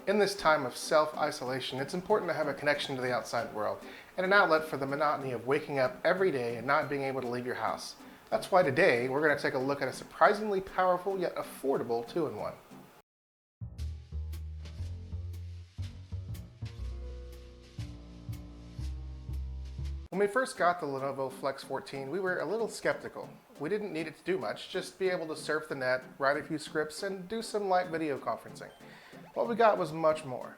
In this time of self-isolation, it's important to have a connection to the outside world and an outlet for the monotony of waking up every day and not being able to leave your house. That's why today we're going to take a look at a surprisingly powerful yet affordable 2-in-1. When we first got the Lenovo Flex14, we were a little skeptical. We didn't need it to do much, just be able to surf the net, write a few scripts, and do some light video conferencing. What we got was much more.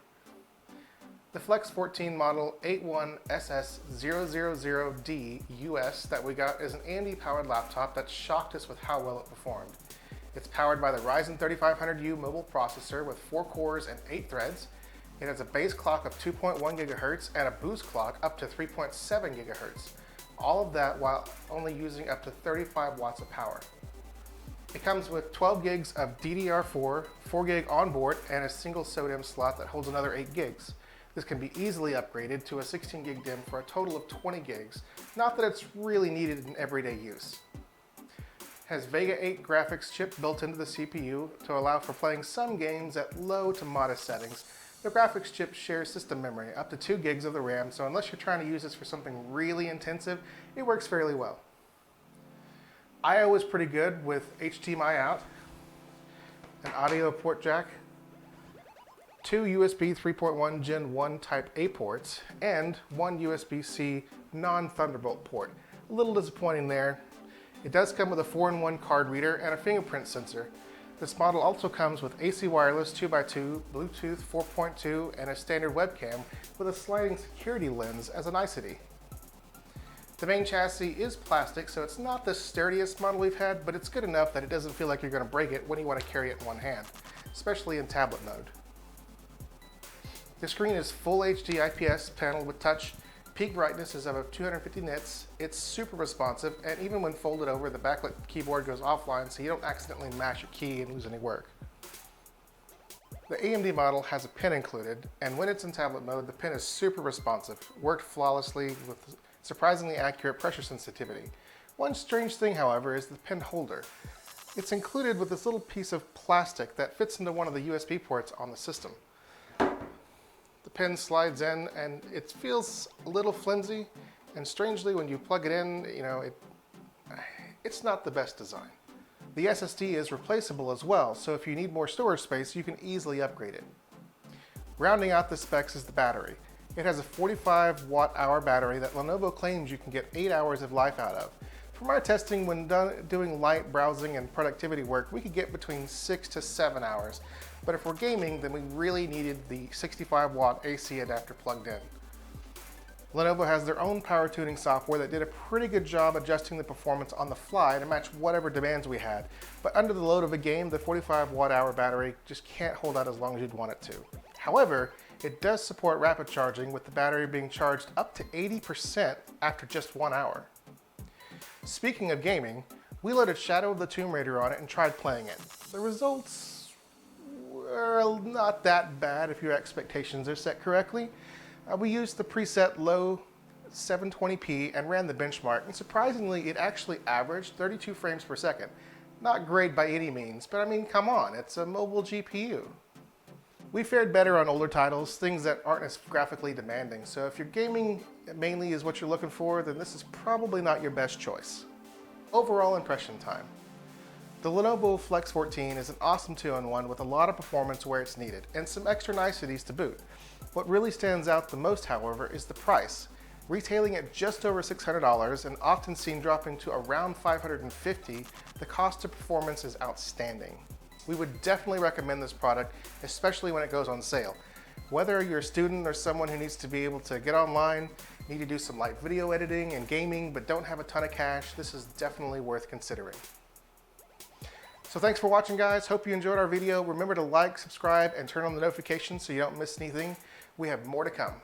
The Flex14 model 81SS000D US that we got is an AMD powered laptop that shocked us with how well it performed. It's powered by the Ryzen 3500U mobile processor with 4 cores and 8 threads. It has a base clock of 2.1 GHz and a boost clock up to 3.7 GHz. All of that while only using up to 35 watts of power. It comes with 12 gigs of DDR4, 4 gig onboard, and a single SODIMM slot that holds another 8 gigs. This can be easily upgraded to a 16 gig DIMM for a total of 20 gigs. Not that it's really needed in everyday use. It has Vega 8 graphics chip built into the CPU to allow for playing some games at low to modest settings. The graphics chip shares system memory, up to 2 gigs of the RAM, so unless you're trying to use this for something really intensive, it works fairly well. I/O is pretty good with HDMI out, an audio port jack, 2 USB 3.1 Gen 1 Type A ports, and 1 USB-C non-Thunderbolt port. A little disappointing there. It does come with a 4-in-1 card reader and a fingerprint sensor. This model also comes with AC wireless 2x2, Bluetooth 4.2, and a standard webcam with a sliding security lens as a nicety. The main chassis is plastic, so it's not the sturdiest model we've had, but it's good enough that it doesn't feel like you're going to break it when you want to carry it in one hand, especially in tablet mode. The screen is full HD IPS panel with touch. Peak brightness is of 250 nits. It's super responsive, and even when folded over, the backlit keyboard goes offline so you don't accidentally mash a key and lose any work. The AMD model has a pen included, and when it's in tablet mode, the pen is super responsive, worked flawlessly with surprisingly accurate pressure sensitivity. One strange thing, however, is the pen holder. It's included with this little piece of plastic that fits into one of the USB ports on the system. The pen slides in and it feels a little flimsy, and strangely when you plug it in, it's not the best design. The SSD is replaceable as well, so if you need more storage space, you can easily upgrade it. Rounding out the specs is the battery. It has a 45 watt-hour battery that Lenovo claims you can get 8 hours of life out of. From our testing, when doing light browsing and productivity work, we could get between 6 to 7 hours. But if we're gaming, then we really needed the 65 watt AC adapter plugged in. Lenovo has their own power tuning software that did a pretty good job adjusting the performance on the fly to match whatever demands we had. But under the load of a game, the 45 watt-hour battery just can't hold out as long as you'd want it to. However, it does support rapid charging, with the battery being charged up to 80% after just 1 hour. Speaking of gaming, we loaded Shadow of the Tomb Raider on it and tried playing it. The results were not that bad if your expectations are set correctly. We used the preset low 720p and ran the benchmark, and surprisingly it actually averaged 32 frames per second. Not great by any means, but I mean, come on, it's a mobile GPU. We fared better on older titles, things that aren't as graphically demanding, so if your gaming mainly is what you're looking for, then this is probably not your best choice. Overall impression time. The Lenovo Flex14 is an awesome 2-in-1 with a lot of performance where it's needed, and some extra niceties to boot. What really stands out the most, however, is the price. Retailing at just over $600 and often seen dropping to around $550, the cost to performance is outstanding. We would definitely recommend this product, especially when it goes on sale. Whether you're a student or someone who needs to be able to get online, need to do some light video editing and gaming, but don't have a ton of cash, this is definitely worth considering. So thanks for watching, guys. Hope you enjoyed our video. Remember to like, subscribe, and turn on the notifications so you don't miss anything. We have more to come.